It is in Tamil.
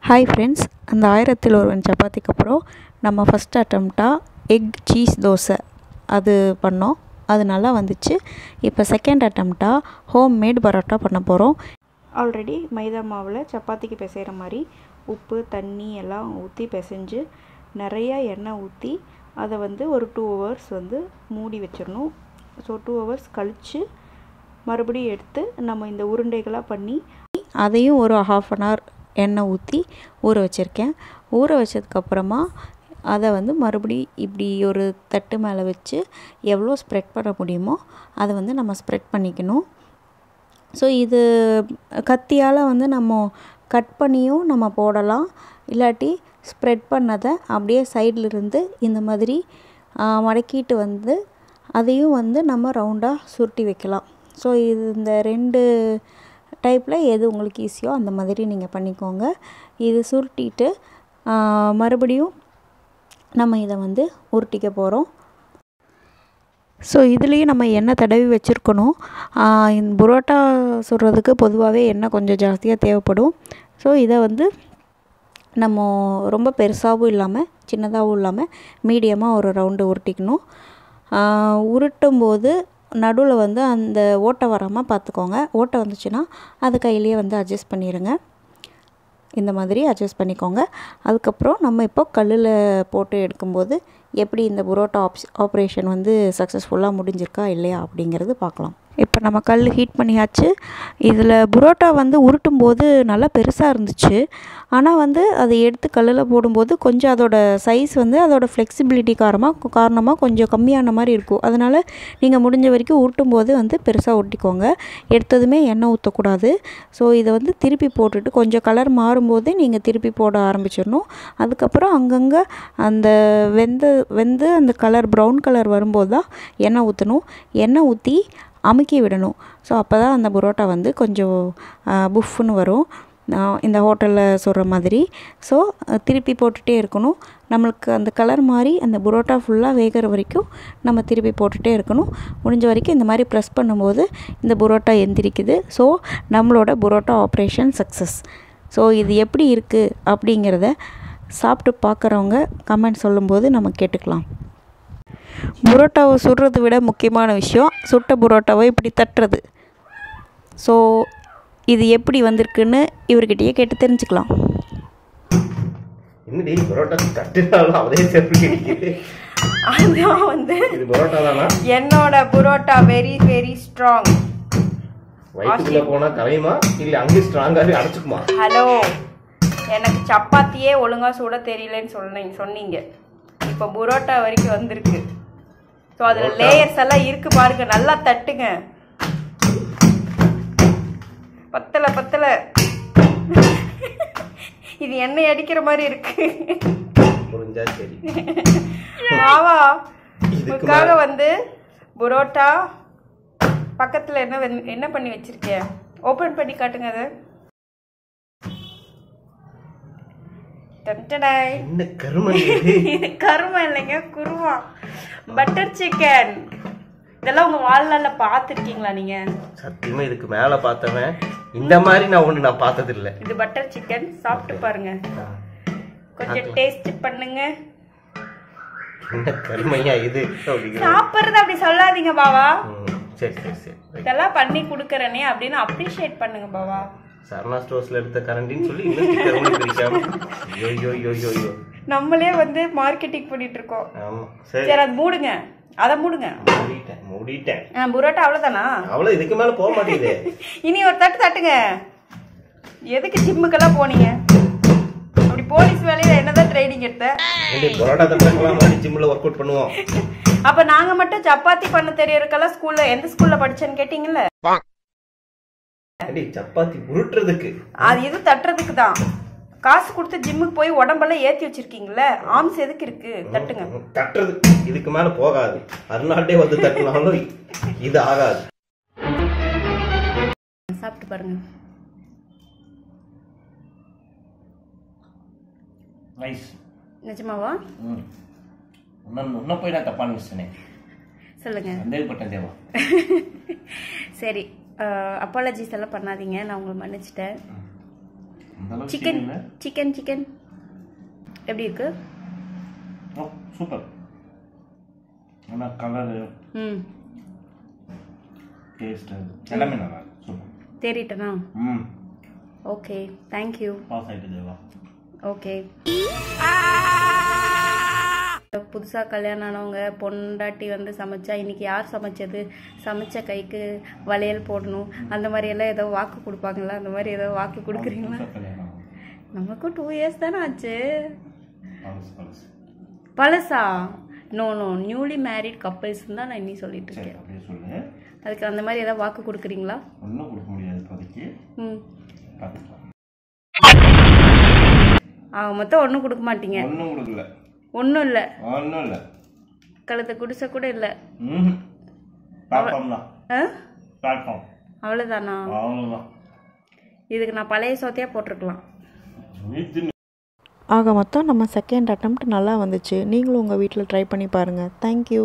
ஹாய் ஃப்ரெண்ட்ஸ், அந்த 1001 சப்பாத்திக்கு அப்புறம் நம்ம ஃபஸ்ட் அட்டம்ப்டாக எக் சீஸ் தோசை அது பண்ணோம். அது நல்லா வந்துச்சு. இப்போ செகண்ட் அட்டம்ப்டாக ஹோம்மேட் பரோட்டா பண்ண போகிறோம். ஆல்ரெடி மைதா மாவில் சப்பாத்திக்கு பிசைகிற மாதிரி உப்பு தண்ணி எல்லாம் ஊற்றி பிசைஞ்சு நிறைய எண்ணெய் ஊற்றி அதை ஒரு 2 hours மூடி வச்சிடணும். ஸோ 2 hours கழித்து மறுபடியும் எடுத்து நம்ம இந்த உருண்டைகளாக பண்ணி அதையும் ஒரு 1/2 hour எண்ணெய் ஊற்றி ஊற வச்சுருக்கேன். ஊற வச்சதுக்கப்புறமா அதை மறுபடி இப்படி ஒரு தட்டு மேலே வச்சு எவ்வளோ ஸ்ப்ரெட் பண்ண முடியுமோ அதை நம்ம ஸ்ப்ரெட் பண்ணிக்கணும். ஸோ இது கத்தியால் நம்ம கட் பண்ணியும் நம்ம போடலாம். இல்லாட்டி ஸ்ப்ரெட் பண்ணதை அப்படியே சைடில் இருந்து இந்த மாதிரி மடக்கிட்டு அதையும் நம்ம ரவுண்டாக சுருட்டி வைக்கலாம். ஸோ இது இந்த 2 டைப்பில் எது உங்களுக்கு ஈஸியோ அந்த மாதிரி நீங்கள் பண்ணிக்கோங்க. இது சுருட்டிட்டு மறுபடியும் நம்ம இதை உருட்டிக்க போகிறோம். ஸோ இதுலேயும் நம்ம எண்ணெய் தடவி வச்சுருக்கணும். இந்த புரோட்டா சுடுறதுக்கு பொதுவாகவே எண்ணெய் கொஞ்சம் ஜாஸ்தியாக தேவைப்படும். ஸோ இதை நம்ம ரொம்ப பெருசாகவும் இல்லாமல் சின்னதாகவும் இல்லாமல் மீடியமாக ஒரு ரவுண்டு உருட்டிக்கணும். உருட்டும்போது நடுவில் அந்த ஓட்டை வராமல் பார்த்துக்கோங்க. ஓட்டை வந்துச்சுன்னா அது கையிலேயே அட்ஜஸ்ட் பண்ணிடுங்க. இந்த மாதிரி அட்ஜஸ்ட் பண்ணிக்கோங்க. அதுக்கப்புறம் நம்ம இப்போ கல்லில் போட்டு எடுக்கும்போது எப்படி இந்த புரோட்டா ஆப்ரேஷன் சக்ஸஸ்ஃபுல்லாக முடிஞ்சிருக்கா இல்லையா அப்படிங்கிறது பார்க்கலாம். இப்போ நம்ம கல் ஹீட் பண்ணியாச்சு. இதில் புரோட்டா உருட்டும் போது நல்லா பெருசாக இருந்துச்சு. ஆனால் அதை எடுத்து கல்லில் போடும்போது கொஞ்சம் அதோட சைஸ் அதோட ஃப்ளெக்சிபிலிட்டி காரணமாக கொஞ்சம் கம்மியான மாதிரி இருக்கும். அதனால் நீங்கள் முடிஞ்ச வரைக்கும் உருட்டும் போது பெருசாக உருட்டிக்கோங்க. எடுத்ததுமே எண்ணெய் ஊற்றக்கூடாது. ஸோ இதை திருப்பி போட்டுட்டு கொஞ்சம் கலர் மாறும்போதே நீங்கள் திருப்பி போட ஆரம்பிச்சிடணும். அதுக்கப்புறம் அங்கங்கே அந்த வெந்து அந்த கலர் ப்ரௌன் கலர் வரும்போது தான் எண்ணெய் ஊற்றணும். எண்ணெய் ஊற்றி அமுக்கி விடணும். ஸோ அப்போ தான் அந்த புரோட்டா கொஞ்சம் புஃப்னு வரும், இந்த ஹோட்டலில் சொல்கிற மாதிரி. ஸோ திருப்பி போட்டுகிட்டே இருக்கணும். நம்மளுக்கு அந்த கலர் மாதிரி அந்த புரோட்டா ஃபுல்லாக வேகிற வரைக்கும் நம்ம திருப்பி போட்டுகிட்டே இருக்கணும். முடிஞ்ச வரைக்கும் இந்த மாதிரி ப்ரெஸ் பண்ணும்போது இந்த புரோட்டா எந்திரிக்குது. ஸோ நம்மளோட புரோட்டா ஆப்ரேஷன் சக்ஸஸ். ஸோ இது எப்படி இருக்குது அப்படிங்கிறத சாப்பிட்டு பார்க்குறவங்க கமெண்ட் சொல்லும்போது நம்ம கேட்டுக்கலாம். புரோட்டாவை சுடுறதை விட முக்கியமான விஷயம் சுட்ட புரோட்டாவை இப்படி தட்டுறது. ஸோ இது எப்படி வந்திருக்குன்னு இவர்கிட்டயே கேட்டு தெரிஞ்சுக்கலாம். என்னடி புரோட்டா தட்டுனாலும் அதே செப்பு கிடைக்குது. அதான் இது புரோட்டா தானா? என்னோட புரோட்டா வெரி வெரி ஸ்ட்ராங். வயிற்றுக்குள்ள போனா கலையுமா இல்ல அங்கே ஸ்ட்ராங்காவே அடைச்சுக்குமா? ஹலோ, எனக்கு சப்பாத்தியே ஒழுங்கா சுட தெரியலன்னு சொன்னீங்க. இப்போ புரோட்டா வரைக்கும் வந்திருக்கு. ஸோ அதில் லேயர்ஸ் எல்லாம் இருக்கு பாருங்க. நல்லா தட்டுங்க. பத்தலை இது எண்ணெய் அடிக்கிற மாதிரி இருக்கு. புரிஞ்சா சரி. ஆவா இதுக்காக புரோட்டா பக்கத்தில் என்ன பண்ணி வச்சிருக்கேன், ஓப்பன் பண்ணி காட்டுங்க. அதை கருமா இல்லைங்க, குருமா பட்டர் சிக்கன். இதெல்லாம் உங்க வாழ்நாள்ல பாத்துருக்கீங்களா நீங்க? சத்தியமா இதுக்கு மேல பார்த்தவன் இந்த மாதிரி நான் பார்த்தது இல்ல. இது பட்டர் சிக்கன், சாப்பிட்டு பாருங்க. கொஞ்சம் டேஸ்ட் பண்ணுங்க. என்ன கருமையா இது? சாப்பிடுறது அப்படி சொல்லாதீங்க பாவா. சரி சரி சரி, இதெல்லாம் பண்ணி கொடுக்கறனே அப்படின்னு அப்ரிஷியேட் பண்ணுங்க பாவா. சரணா ஸ்டோர்ஸ்ல எடுத்த கரண்டின்னு சொல்லி இன்னும் பிடிக்காம ஐயோ நம்மளே மார்க்கெட்டிங் பண்ணிட்டு இருக்கோம். ஆமா சரி, அது மூடுங்க. அத மூடுங்க. மூடிட்டேன். புரோட்டா அவ்வளவுதானா? அவ்வளவு, இதுக்கு மேல போக மாட்டேங்குது. இனி ஒரு தட்டுங்க. எதுக்கு ஜிம்முக்கெல்லாம் போனீங்க? அப்படி போலீஸ் வேலையில என்னதான் ட்ரைனிங் எடுத்த? புரோட்டா தட்டுறதுக்கு ஜிம்ல ஒர்க் அவுட் பண்ணுவோம். அப்ப நாங்க மட்டும் சப்பாத்தி பண்ண தெரியறதுக்கெல்லாம் ஸ்கூல்ல எந்த ஸ்கூல்ல படிச்சேன்னு கேட்டீங்கல்ல? சப்பாத்தி உருட்டுறதுக்கு. அது இது தட்டுறதுக்கு தான். காசு கொடுத்து ஜிம்முக்கு போய் உடம்பெல்லாம் ஏத்தி வச்சிருக்கீங்கல்ல, ஆர்ம்ஸ் எதுக்கு இருக்கு? தட்டுங்க. தட்டுறது இதுக்கு மேல போகாது. அருணாட்டே தட்டுனாலும் இது ஆகாது. சாப்பிட்டு பாருங்க. நைஸ். நிஜமாவா? உன்ன போய் நான் தப்பா நினைச்சேனே. சொல்லுங்க. சந்தேகப்பட்டேன் தேவா. சரி, அப்பாலஜிஸ் எல்லாம் பண்ணாதீங்க, நான் உங்களை மன்னிச்சிட்டேன். சிக்கன் சிக்கன் சிக்கன் எப்படி இருக்கு? சூப்பர். ஆனால் கலரு டேஸ்ட் எல்லாமே நல்லா இருக்கு. சூப்பர். தேறிட்டனா? Okay, thank you. பாஸ் ஆகிட்டு தேவா. ஓகே. புதுசாக கல்யாணம் ஆனவங்க பொண்டாட்டி வந்து சமைச்சா இன்னைக்கு யார் சமைச்சது, சமைச்ச கைக்கு வளையல் போடணும், அந்த மாதிரி எல்லாம் ஏதோ வாக்கு கொடுப்பாங்களா? அந்த மாதிரி ஏதோ வாக்கு கொடுக்குறீங்களா? நமக்கும் 2 இயர்ஸ் தானே ஆச்சு. பழசா? No no, newly married couples தான் நான் இன்னும் சொல்லிட்டு இருக்கேன். அதுக்கு அந்த மாதிரி ஏதாவது வாக்கு கொடுக்குறீங்களா? ஒன்றும் கொடுக்க முடியாது இப்போதைக்கு. மொத்தம் ஒன்றும் கொடுக்க மாட்டீங்க? ஒன்றும் கொடுக்கல. ஒன்றும் இல்லை? ஒன்றும் இல்லை. கழுத்தை குடிச கூட இல்லை? அவ்வளோதானா? அவ்வளோதான். இதுக்கு நான் பழைய சோத்தையாக போட்டிருக்கலாம். ஆக மொத்தம் நம்ம செகண்ட் அட்டெம்ப்ட் நல்லா வந்துச்சு. நீங்களும் உங்கள் வீட்டில் ட்ரை பண்ணி பாருங்கள். தேங்க்யூ.